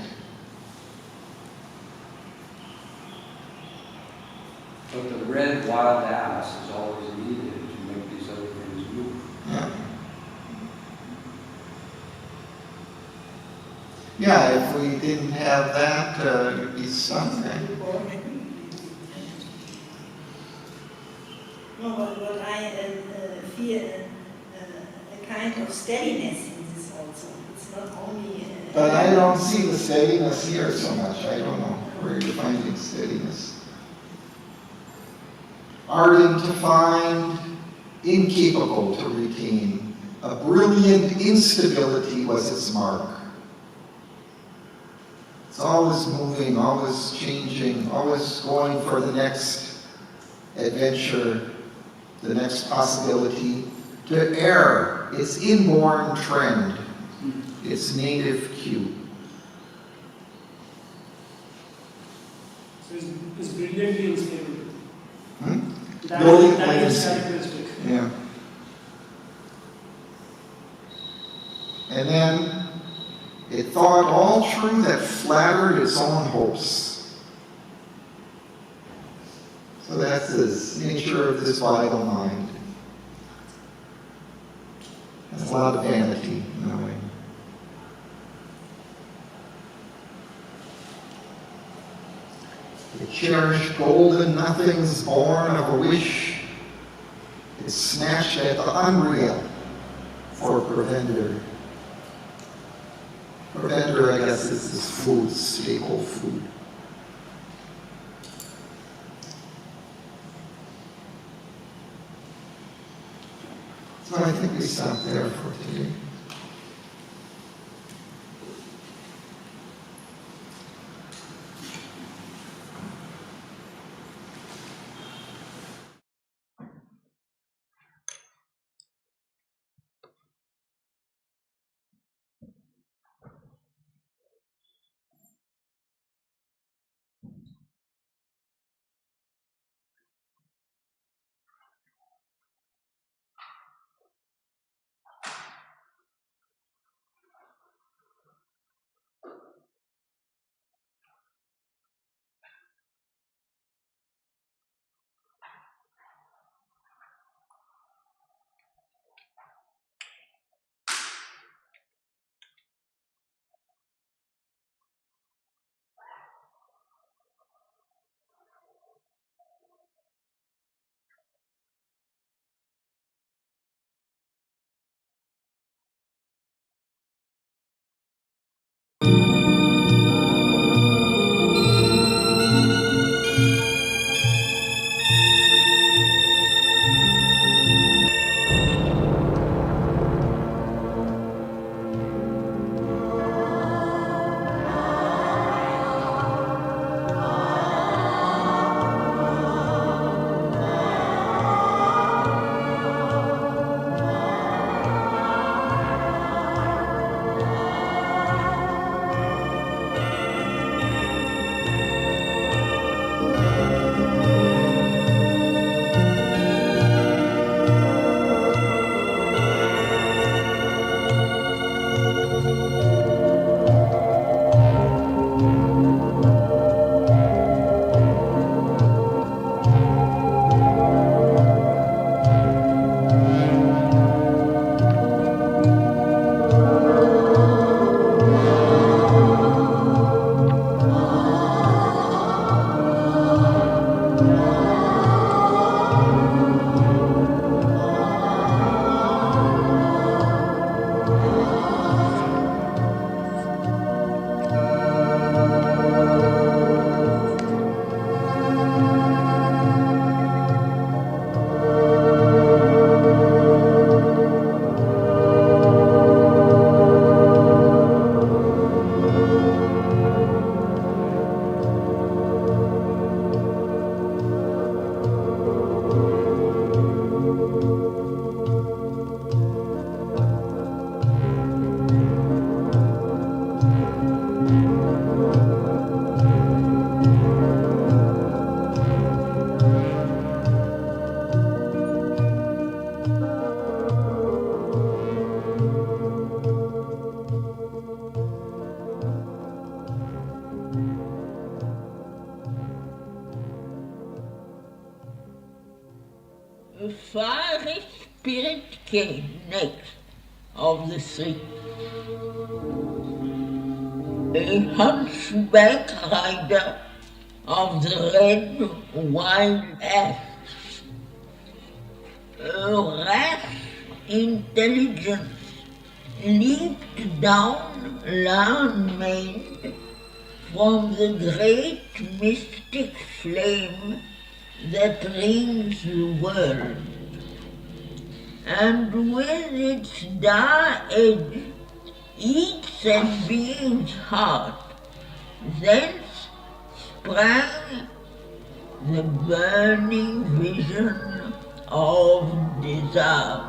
But the red wild ass is always needed to make these other things move. Yeah. Yeah, if we didn't have that, it'd be something. No, but what I fear, a kind of steadiness in this also. It's not only... But I don't see the steadiness here so much. I don't know where you're finding steadiness. Ardent to find, incapable to retain. A brilliant instability was its mark. It's always moving, always changing, always going for the next adventure, the next possibility. To err, its inborn trend, its native cue. So it's brilliantly unstable. Brilliant That is latency. characteristic. Yeah. And then it thought all true that flattered its own hopes. So that's the nature of this vital mind. There's a lot of vanity in a way. It cherished golden nothings born of a wish. It snatched at the unreal for provender. Provender, I guess, is this food, staple food. So I think we stop there for today. fiery spirit came next of the three. A hunchback rider of the red wild ass. A rash intelligence leaped down land-maned from the great mystic flame that rings the world, and with its dark edge eats at being's heart. Thence sprang the burning vision of desire.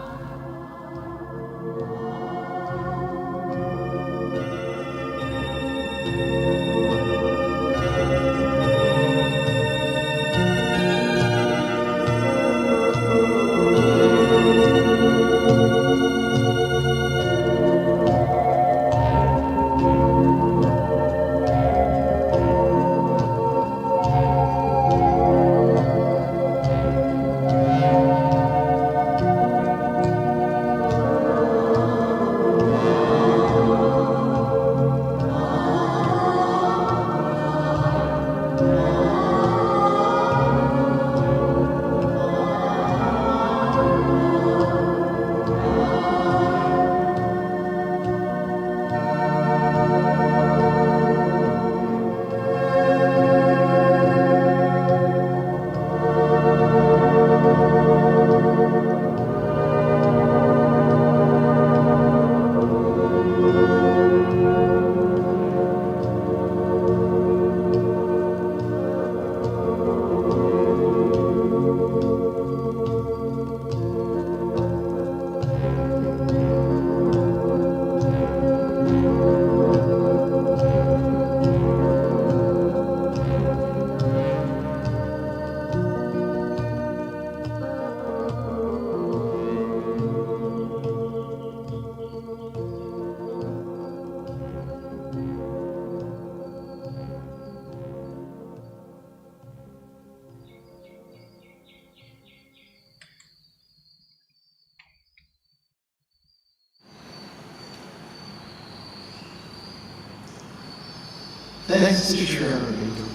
Thanks to sharing.